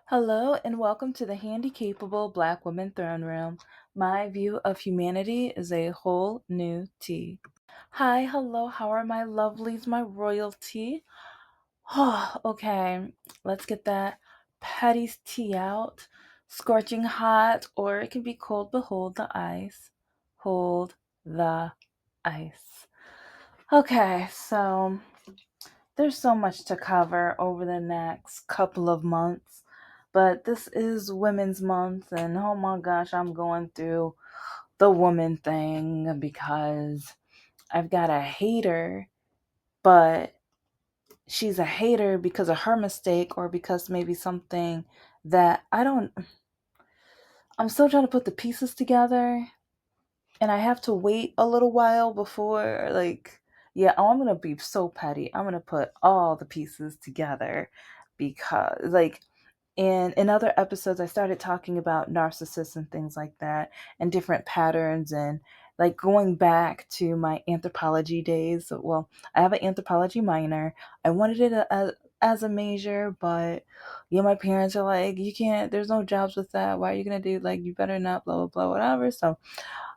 Hello and welcome to the Handicapable Black Woman Throne Room. My view of humanity is a whole new tea. Hi, hello, how are my lovelies, my royalty? Oh, okay, let's get that Patty's tea out. Scorching hot, or it can be cold, but hold the ice. Hold the ice. Okay, so there's so much to cover over the next couple of months, but this is Women's Month, and oh my gosh, I'm going through the woman thing because I've got a hater, but she's a hater because of her mistake or because maybe something that I'm still trying to put the pieces together, and I have to wait a little while before, yeah, I'm gonna be so petty. I'm gonna put all the pieces together because, in other episodes, I started talking about narcissists and things like that, and different patterns, and like going back to my anthropology days. So, well, I have an anthropology minor. I wanted it as a major, but my parents are like, you can't. There's no jobs with that. Why are you gonna do, like, you better not, blah blah blah, whatever.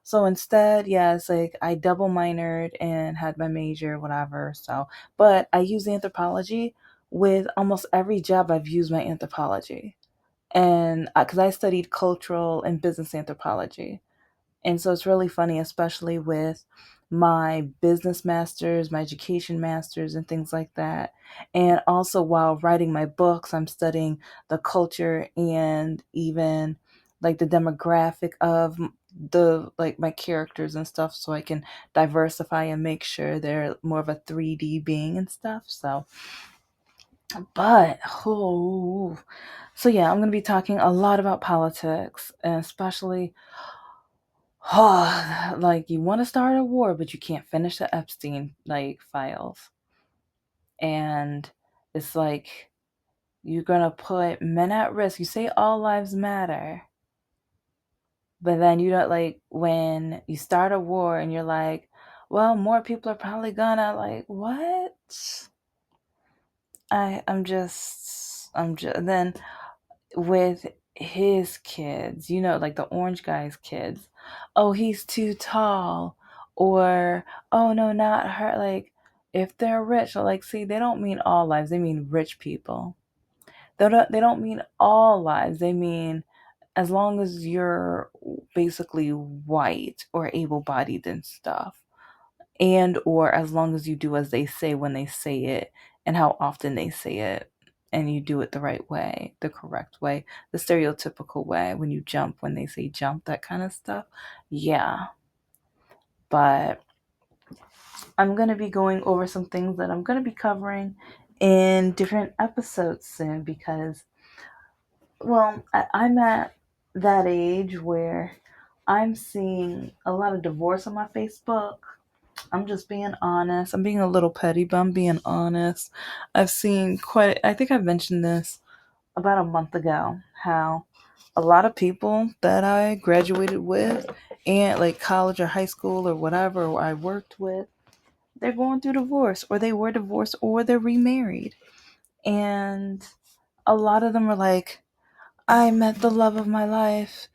So instead, yeah, it's like I double minored and had my major, whatever. So, but I use anthropology with almost every job. I've used my anthropology, and because I studied cultural and business anthropology. And so it's really funny, especially with my business masters, my education masters, and things like that. And also while writing my books, I'm studying the culture and even like the demographic of the like my characters and stuff, so I can diversify and make sure they're more of a 3D being and stuff. But so yeah, I'm going to be talking a lot about politics, and especially like, you want to start a war, but you can't finish the Epstein files. And it's like you're gonna put men at risk. You say all lives matter, but then you don't, like, when you start a war and you're like, well, more people are probably gonna, like, what? I'm just then with his kids, like the orange guy's kids. Oh, he's too tall. Or, oh no, not her. Like, if they're rich, like, see, they don't mean all lives, they mean rich people. They don't mean all lives. They mean as long as you're basically white or able bodied and stuff. And or as long as you do as they say when they say it and how often they say it, and you do it the right way, the correct way, the stereotypical way, when you jump when they say jump, that kind of stuff. Yeah. But I'm going to be going over some things that I'm going to be covering in different episodes soon because, well, I'm at that age where I'm seeing a lot of divorce on my Facebook. I'm just being honest. I'm being a little petty, but I'm being honest. I've seen I think I mentioned this about a month ago, how a lot of people that I graduated with and like college or high school or whatever, or I worked with, they're going through divorce, or they were divorced, or they're remarried. And a lot of them are like, I met the love of my life.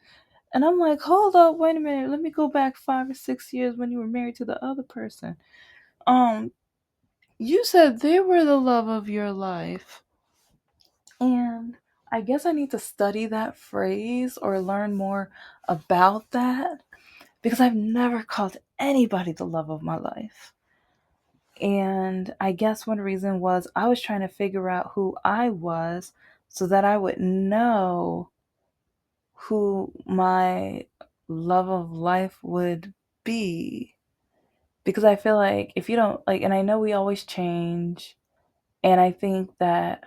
And I'm like, hold up, wait a minute. Let me go back 5 or 6 years when you were married to the other person. Um, You said they were the love of your life. And I guess I need to study that phrase or learn more about that because I've never called anybody the love of my life. And I guess one reason was I was trying to figure out who I was so that I would know who my love of life would be. Because I feel like if you don't, like, and I know we always change, and I think that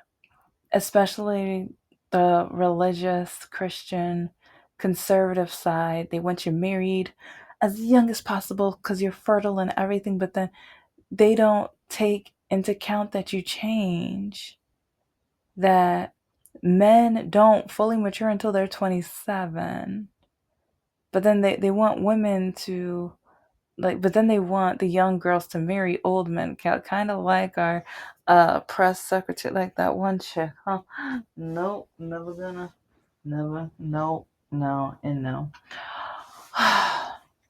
especially the religious, Christian, conservative side, they want you married as young as possible because you're fertile and everything, but then they don't take into account that you change, that men don't fully mature until they're 27. But then they want women to like, but then they want the young girls to marry old men, kind of like our press secretary, like that one chick. Huh? Nope, never gonna, never, no, no, and no.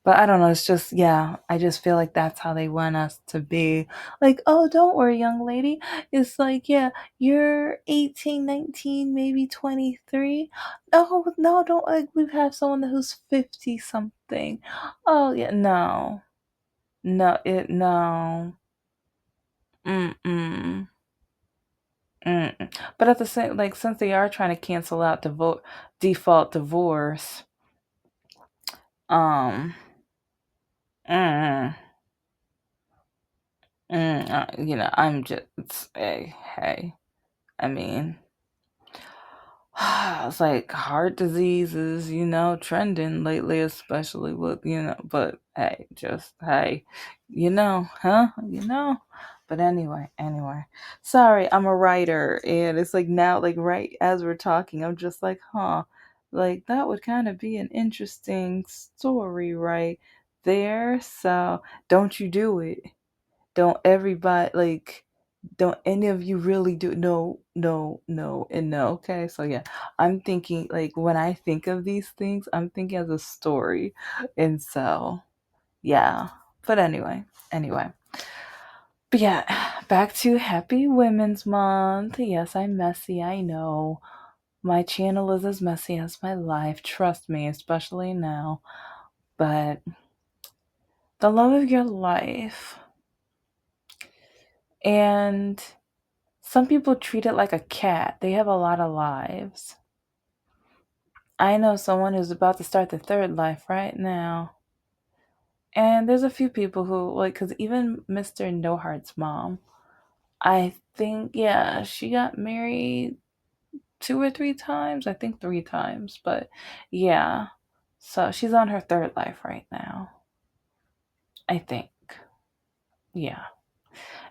But I don't know, it's just, yeah, I just feel like that's how they want us to be. Like, oh, don't worry, young lady. It's like, yeah, you're 18, 19, maybe 23. Oh, no, don't, like, we have someone who's 50 something. Oh, yeah, no. No, no. Mm-mm. Mm-mm. But at the same, like, since they are trying to cancel out default divorce, um, mm, I'm just, hey, I mean, it's like heart diseases, trending lately, especially with, but hey, just, hey, huh? But anyway, sorry, I'm a writer, and it's like now, like right as we're talking, I'm just like, huh, like that would kind of be an interesting story right there. So don't you do it. Don't everybody, like, don't any of you really do? No, no, no, and no. Okay, so yeah, I'm thinking, like, when I think of these things, I'm thinking as a story, and so yeah. But anyway, but yeah, back to Happy Women's Month. Yes, I'm messy, I know. My channel is as messy as my life, trust me, especially now. But the love of your life, and some people treat it like a cat. They have a lot of lives. I know someone who's about to start the third life right now. And there's a few people who, like, because even Mr. No Heart's mom, I think, yeah, she got married 2 or 3 times. I think 3 times, but yeah. So she's on her third life right now, I think. Yeah.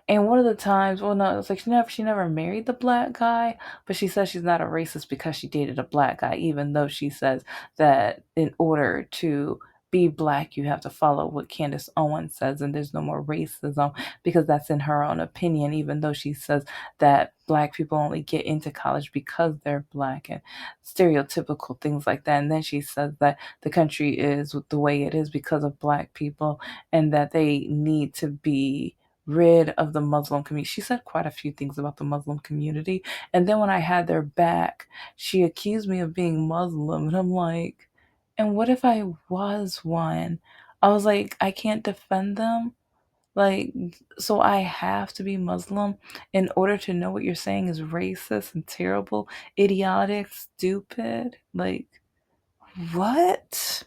And one of the times, well, no, it's like she never married the black guy, but she says she's not a racist because she dated a black guy, even though she says that in order to be black, you have to follow what Candace Owens says, and there's no more racism because that's in her own opinion, even though she says that black people only get into college because they're black and stereotypical things like that. And then she says that the country is the way it is because of black people and that they need to be rid of the Muslim community. She said quite a few things about the Muslim community. And then when I had their back, she accused me of being Muslim. And I'm like, and what if I was one? I was like, I can't defend them. Like, so I have to be Muslim in order to know what you're saying is racist and terrible, idiotic, stupid. Like, what?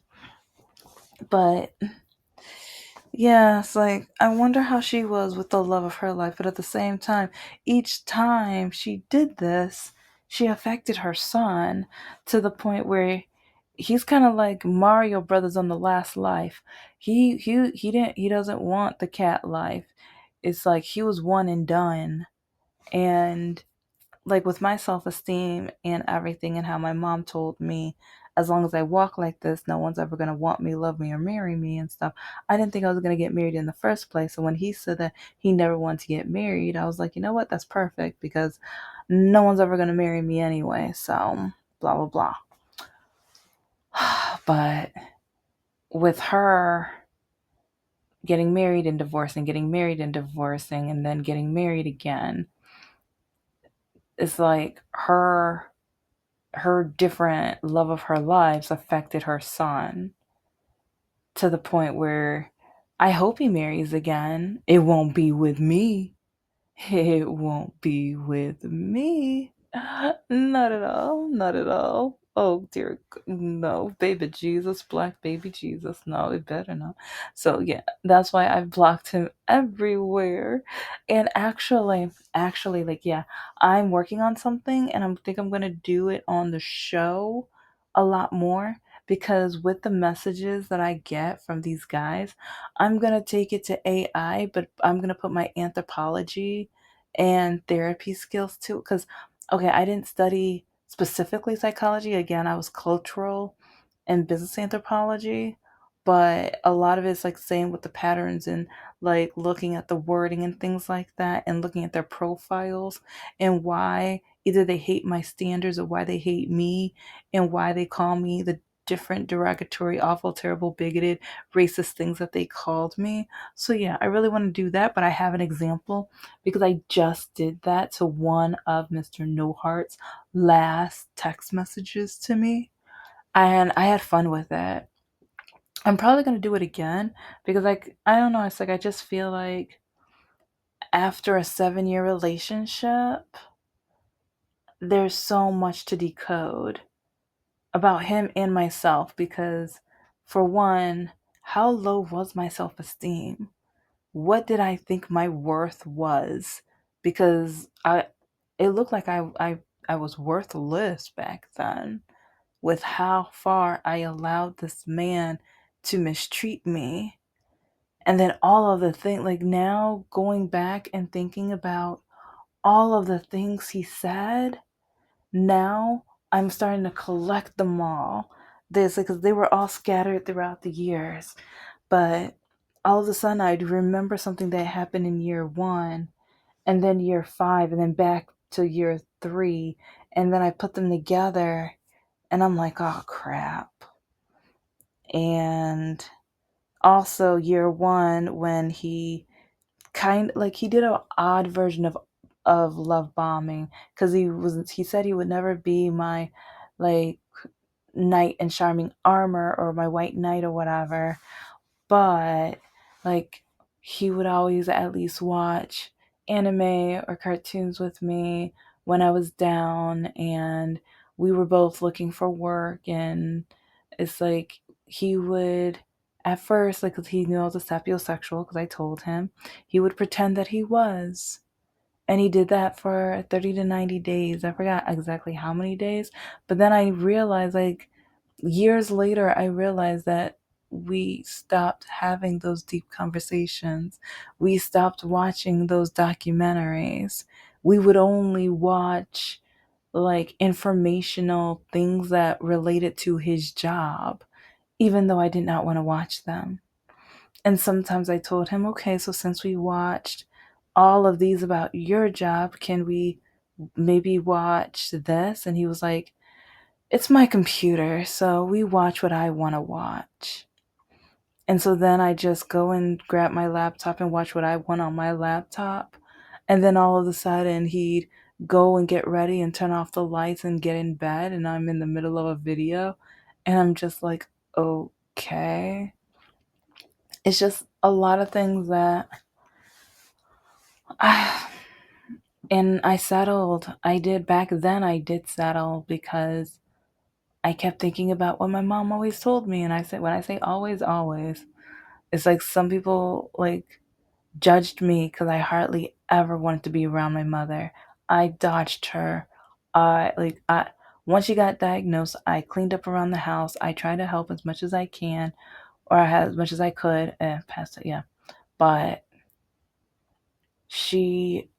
But yeah, it's like I wonder how she was with the love of her life, but at the same time, each time she did this, she affected her son to the point where he's kind of like Mario Brothers on the last life. He doesn't want the cat life. It's like he was one and done. And like with my self-esteem and everything and how my mom told me as long as I walk like this no one's ever going to want me, love me, or marry me and stuff. I didn't think I was going to get married in the first place. So when he said that he never wanted to get married, I was like, you know what, that's perfect because no one's ever going to marry me anyway, so blah blah blah. But with her getting married and divorcing, getting married and divorcing, and then getting married again, it's like her different love of her lives affected her son to the point where I hope he marries again. It won't be with me. It won't be with me. Not at all. Not at all. Oh dear, no, baby Jesus, black baby Jesus. No, it better not. So yeah, that's why I've blocked him everywhere. And actually, like yeah, I'm working on something, and I think I'm gonna do it on the show a lot more because with the messages that I get from these guys, I'm gonna take it to AI, but I'm gonna put my anthropology and therapy skills too. Because, okay, I didn't study specifically psychology. Again, I was cultural and business anthropology. but a lot of it's like saying with the patterns and like looking at the wording and things like that and looking at their profiles and why either they hate my standards or why they hate me and why they call me the different derogatory, awful, terrible, bigoted, racist things that they called me. So yeah, I really want to do that, but I have an example because I just did that to one of Mr. No Heart's last text messages to me, and I had fun with it. I'm probably gonna do it again because like I don't know, it's like I just feel like after a 7 year relationship, there's so much to decode about him and myself because for one, how low was my self esteem? What did I think my worth was? Because I it looked like I was worthless back then with how far I allowed this man to mistreat me. And then all of the things, like now going back and thinking about all of the things he said, now I'm starting to collect them all. There's like, 'cause they were all scattered throughout the years, but all of a sudden I'd remember something that happened in year one, and then year five, and then back to year three, and then I put them together, and I'm like, oh crap. And also year one when kind like he did an odd version of love bombing because he said he would never be my like knight in shining armor or my white knight or whatever, but like he would always at least watch anime or cartoons with me when I was down and we were both looking for work. And it's like he would at first, like, 'cause he knew I was a sapiosexual because I told him, he would pretend that he was, and he did that for 30 to 90 days. I forgot exactly how many days, but then I realized, like, years later, I realized that we stopped having those deep conversations. We stopped watching those documentaries. We would only watch like informational things that related to his job, even though I did not want to watch them. And sometimes I told him, okay, so since we watched all of these about your job, can we maybe watch this? And he was like, it's my computer, so we watch what I want to watch. And so then I just go and grab my laptop and watch what I want on my laptop. And then all of a sudden he'd go and get ready and turn off the lights and get in bed. And I'm in the middle of a video. And I'm just like, okay. It's just a lot of things that I, and I settled. I did back then, I did settle because I kept thinking about what my mom always told me. And I said, when I say always, always, it's like some people like judged me because I hardly ever wanted to be around my mother. I dodged her. I once she got diagnosed, I cleaned up around the house. I tried to help as much as I can, or I had as much as I could. And past it, yeah. But she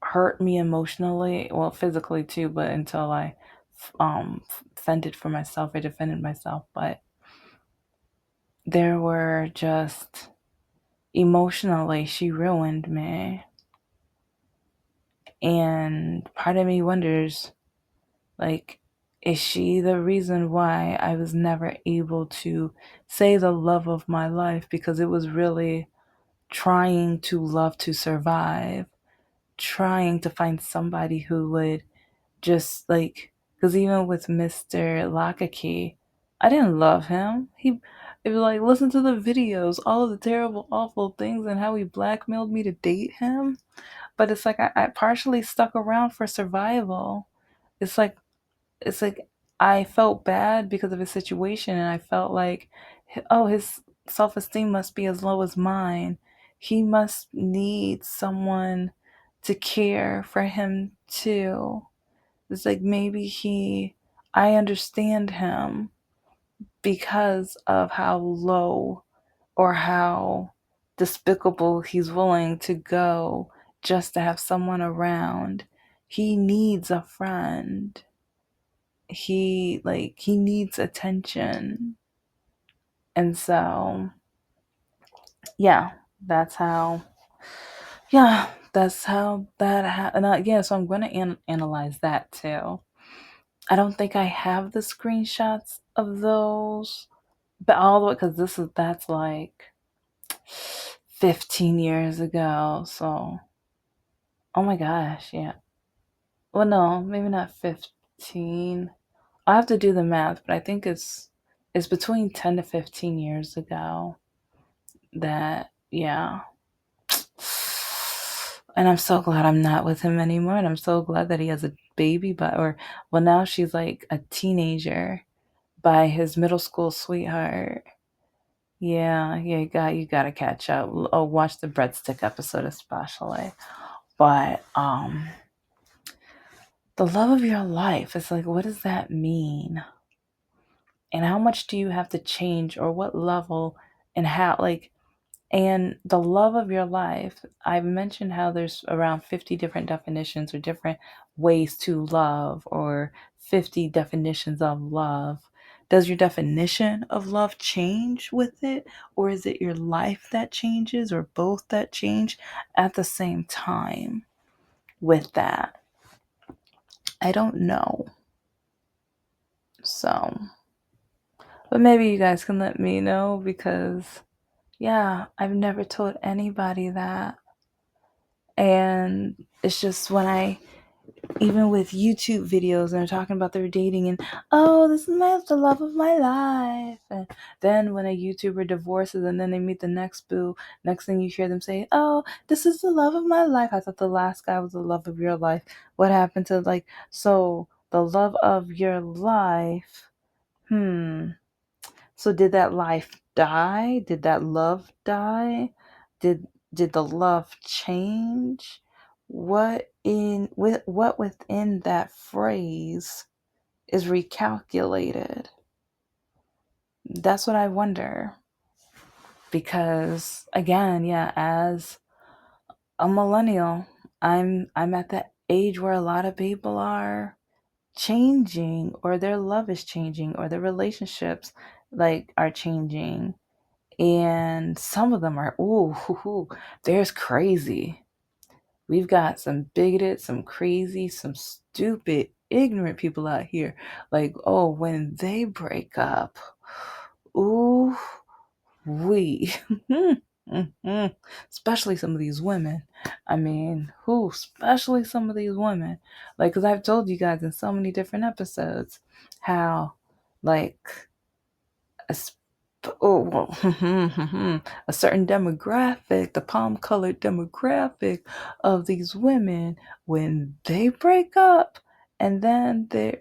hurt me emotionally, well, physically too. But until I fended for myself, I defended myself. But there were just emotionally, she ruined me. And part of me wonders, like, is she the reason why I was never able to say the love of my life? Because it was really trying to love to survive, trying to find somebody who would just like, because even with Mr. Lakaki, I didn't love him. It was like, listen to the videos, all of the terrible, awful things, and how he blackmailed me to date him. But it's like I partially stuck around for survival. It's like it's like I felt bad because of his situation, and I felt like, oh, his self-esteem must be as low as mine. He must need someone to care for him too. It's like maybe I understand him because of how low or how despicable he's willing to go just to have someone around. He needs a friend. He needs attention. And so, yeah, that's how, yeah, that's how that happened. Yeah, so I'm going to analyze that too. I don't think I have the screenshots of those, but all the way, because that's like 15 years ago. So, oh my gosh, yeah. Well, no, maybe not 15. I have to do the math, but I think it's between 10 to 15 years ago that, yeah. And I'm so glad I'm not with him anymore, and I'm so glad that he has a baby, but or well, now she's like a teenager by his middle school sweetheart. Yeah, yeah, you gotta catch up. Oh, watch the breadstick episode especially. But the love of your life is like, what does that mean? And how much do you have to change, or what level, and how, like, and the love of your life, I've mentioned how there's around 50 different definitions or different ways to love, or 50 definitions of love. Does your definition of love change with it? Or is it your life that changes, or both that change at the same time with that? I don't know. So, but maybe you guys can let me know, because, yeah, I've never told anybody that. And it's just when even with YouTube videos, and they're talking about their dating, and oh, this is the love of my life. And then when a YouTuber divorces and then they meet the next boo, next thing you hear them say, oh, this is the love of my life. I thought the last guy was the love of your life. What happened to, like, so the love of your life? So did that life die? Did that love die? Did did the love change? What within that phrase is recalculated? That's what I wonder. Because again, yeah, as a millennial, I'm at that age where a lot of people are changing, or their love is changing, or their relationships like are changing. And some of them are, ooh, there's crazy. We've got some bigoted, some crazy, some stupid, ignorant people out here. Like, oh, when they break up, ooh, we. Especially some of these women. I mean, who? Especially some of these women. Like, because I've told you guys in so many different episodes how, like, a a certain demographic, the palm colored demographic of these women, when they break up, and then they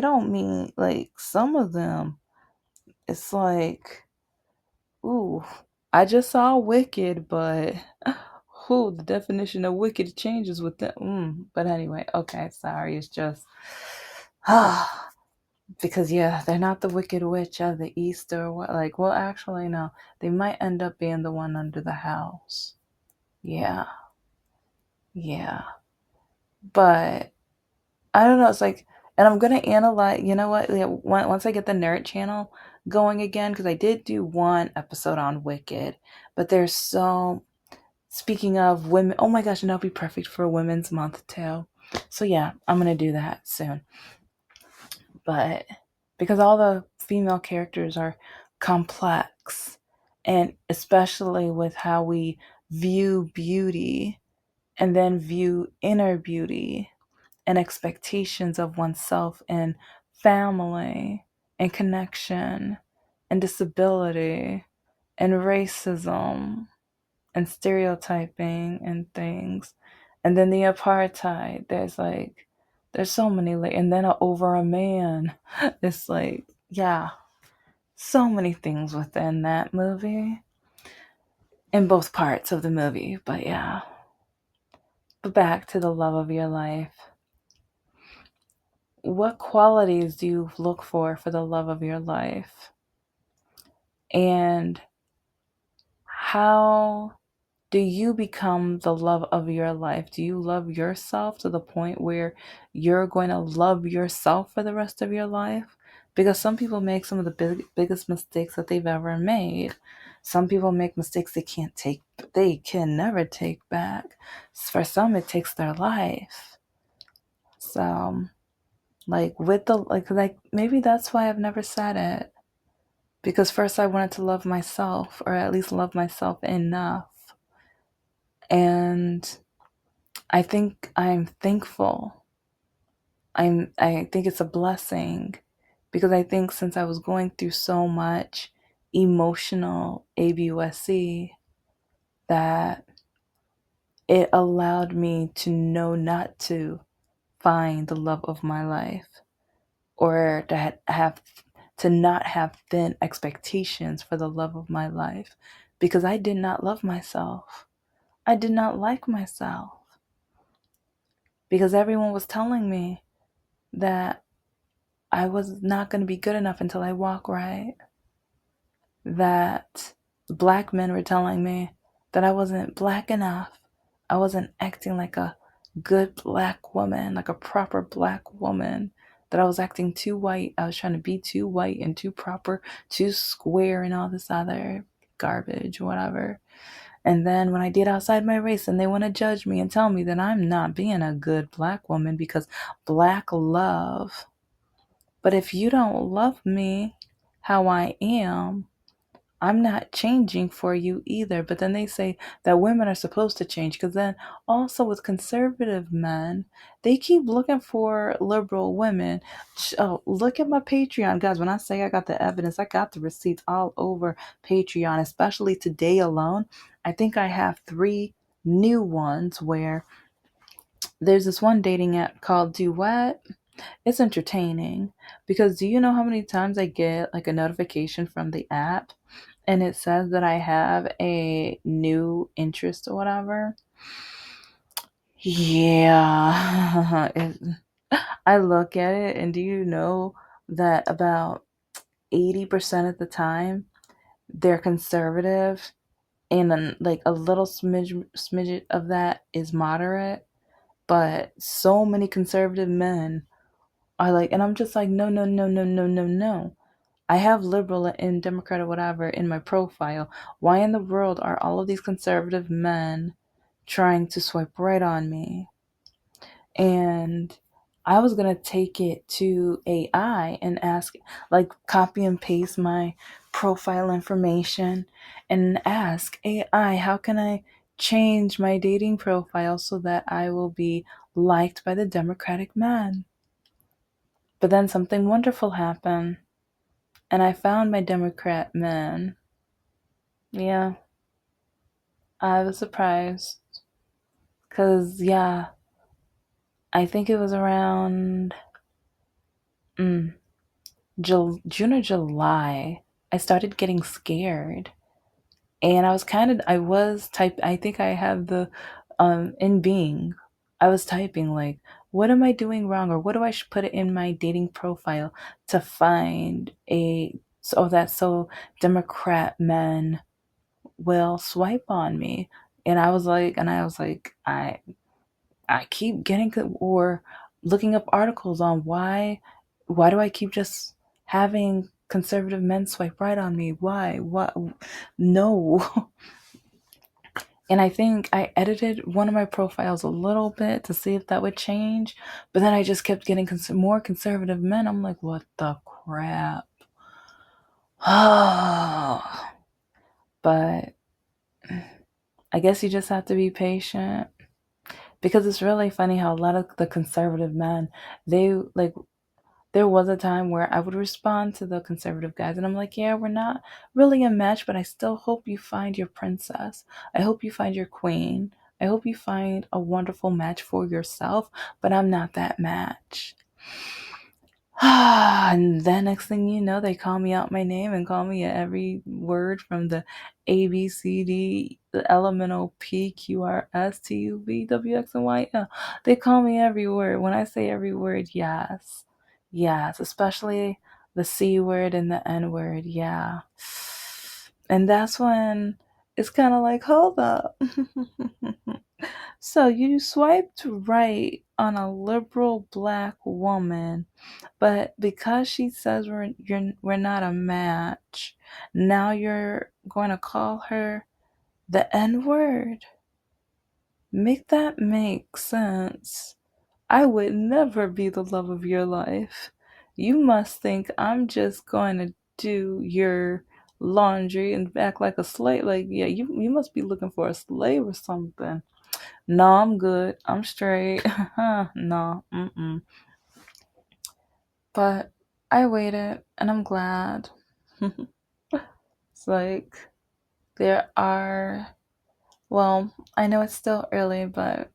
don't mean, like, some of them, it's like, ooh, I just saw Wicked, but the definition of wicked changes with them. But anyway, okay, sorry, it's just because, yeah, they're not the Wicked Witch of the East, or what. Like, well, actually, no, they might end up being the one under the house. Yeah, yeah, but I don't know. It's like, and I'm gonna analyze. You know what? Yeah, once I get the Nerd Channel going again, because I did do one episode on Wicked, but there's so. Speaking of women, oh my gosh, and that'll be perfect for Women's Month too. So yeah, I'm gonna do that soon. But because all the female characters are complex, and especially with how we view beauty, and then view inner beauty, and expectations of oneself, and family, and connection, and disability, and racism, and stereotyping, and things. And then the apartheid, there's so many, like, and then over a man. It's like, yeah, so many things within that movie, in both parts of the movie. But yeah, but back to the love of your life. What qualities do you look for the love of your life? And how do you become the love of your life? Do you love yourself to the point where you're going to love yourself for the rest of your life? Because some people make some of the biggest mistakes that they've ever made. Some people make mistakes they can never take back. For some, it takes their life. So, like, maybe that's why I've never said it. Because first I wanted to love myself, or at least love myself enough. And I think I'm thankful. I think it's a blessing because I think since I was going through so much emotional ABUSC that it allowed me to know not to find the love of my life, or to not have thin expectations for the love of my life, because I did not love myself. I did not like myself because everyone was telling me that I was not going to be good enough until I walk right. That black men were telling me that I wasn't black enough. I wasn't acting like a good black woman, like a proper black woman. That I was acting too white. I was trying to be too white and too proper, too square, and all this other garbage, whatever. And then when I did outside my race, and they want to judge me and tell me that I'm not being a good black woman because black love. But if you don't love me how I am, I'm not changing for you either. But then they say that women are supposed to change, because then also with conservative men, they keep looking for liberal women. Oh, look at my Patreon, guys. When I say I got the evidence, I got the receipts all over Patreon, especially today alone. I think I have 3 new ones where there's this one dating app called Duet. It's entertaining because do you know how many times I get like a notification from the app and it says that I have a new interest or whatever? Yeah. I look at it, and do you know that about 80% of the time they're conservative, and then like a little smidget of that is moderate, but so many conservative men are like, and I'm just like, no, no, no, no, no, no, no. I have liberal and Democrat or whatever in my profile. Why in the world are all of these conservative men trying to swipe right on me? And I was going to take it to AI and ask, like, copy and paste my profile information and ask AI, how can I change my dating profile so that I will be liked by the Democratic men? But then something wonderful happened, and I found my Democrat man. Yeah, I was surprised. Because, yeah, I think it was around June or July. I started getting scared. And I was I think I have the, in being, I was typing like, what am I doing wrong? Or what do I should put in my dating profile to find so Democrat men will swipe on me? I keep getting or looking up articles on why do I keep just having conservative men swipe right on me? Why? What? No. And I think I edited one of my profiles a little bit to see if that would change, but then I just kept getting more conservative men. I'm like, what the crap? But I guess you just have to be patient. Because it's really funny how a lot of the conservative men, they like, there was a time where I would respond to the conservative guys and I'm like, yeah, we're not really a match, but I still hope you find your princess. I hope you find your queen. I hope you find a wonderful match for yourself, but I'm not that match. And then next thing you know, they call me out my name and call me every word from the A, B, C, D, the elemental P, Q, R, S, T, U, V, W, X, and Y, L. They call me every word. When I say every word, yes. Yes, especially the C word and the N word, yeah. And that's when it's kind of like, hold up. So you swiped right on a liberal black woman, but because she says we're not a match, now you're going to call her the N word. Make that make sense. I would never be the love of your life. You must think I'm just going to do your laundry and act like a slave. Like, yeah, you must be looking for a slave or something. No, I'm good. I'm straight. No, mm-mm. But I waited and I'm glad. It's like there are, well, I know it's still early, but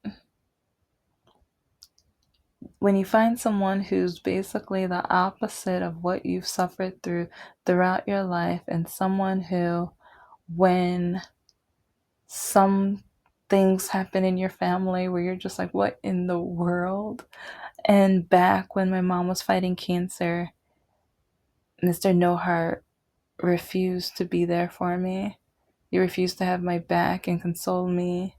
when you find someone who's basically the opposite of what you've suffered throughout your life, and someone who, when some things happen in your family where you're just like, what in the world? And back when my mom was fighting cancer, Mr. No Heart refused to be there for me. He refused to have my back and console me.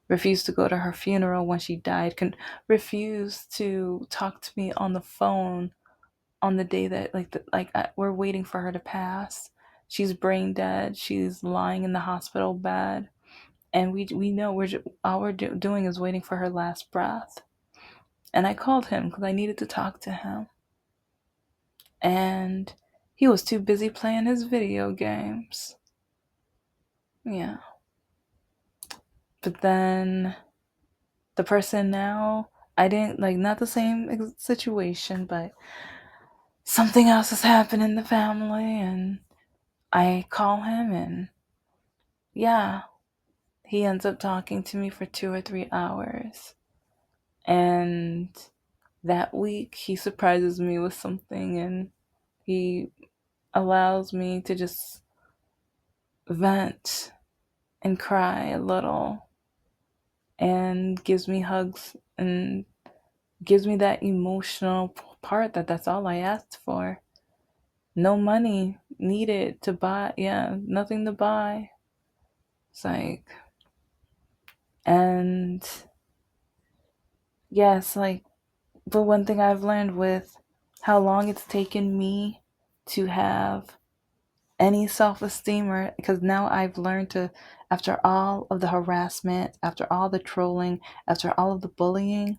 Refused to go to her funeral when she died. Refused to talk to me on the phone on the day that we're waiting for her to pass. She's brain dead. She's lying in the hospital bed, and we know all we're doing is waiting for her last breath. And I called him because I needed to talk to him, and he was too busy playing his video games. Yeah, but then the person now, I didn't like, not the same situation, but something else has happened in the family, and I call him, and yeah, he ends up talking to me for 2 or 3 hours. And that week, he surprises me with something, and he allows me to just vent and cry a little, and gives me hugs and gives me that emotional part that's all I asked for. No money needed to buy, yeah, nothing to buy. It's like, and yes, like, but one thing I've learned with how long it's taken me to have any self esteem, or because now I've learned to, after all of the harassment, after all the trolling, after all of the bullying,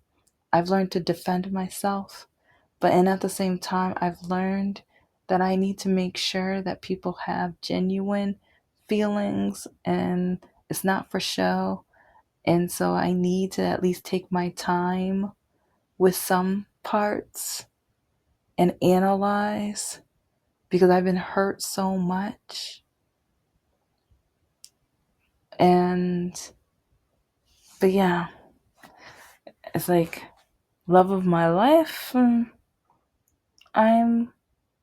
I've learned to defend myself. But and at the same time, I've learned that I need to make sure that people have genuine feelings and it's not for show. And so I need to at least take my time with some parts and analyze, because I've been hurt so much. And, but yeah, it's like love of my life. I'm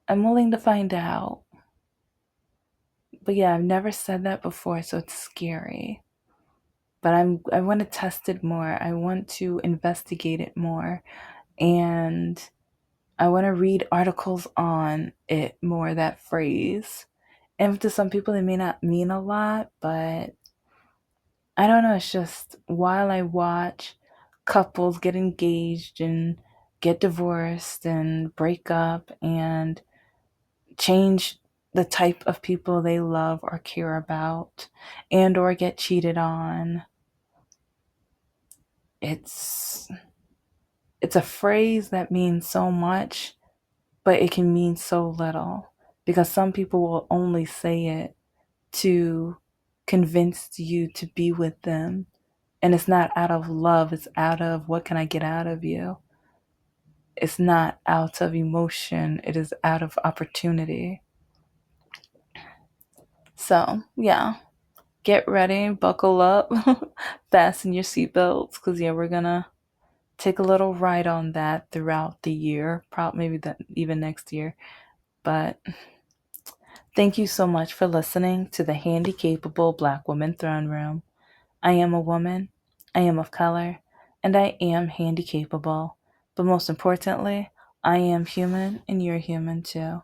I'm willing to find out. But yeah, I've never said that before, so it's scary. But I want to test it more. I want to investigate it more, and I want to read articles on it more, that phrase. And to some people it may not mean a lot, but I don't know, it's just while I watch couples get engaged and get divorced and break up and change the type of people they love or care about, and or get cheated on, it's it's a phrase that means so much, but it can mean so little, because some people will only say it to convince you to be with them. And it's not out of love, it's out of what can I get out of you? It's not out of emotion, it is out of opportunity. So, yeah, get ready, buckle up, fasten your seatbelts, because, yeah, we're gonna take a little ride on that throughout the year, probably maybe that even next year. But thank you so much for listening to the Handicapable Black Woman Throne Room. I am a woman, I am of color, and I am handicapable. But most importantly, I am human and you're human too.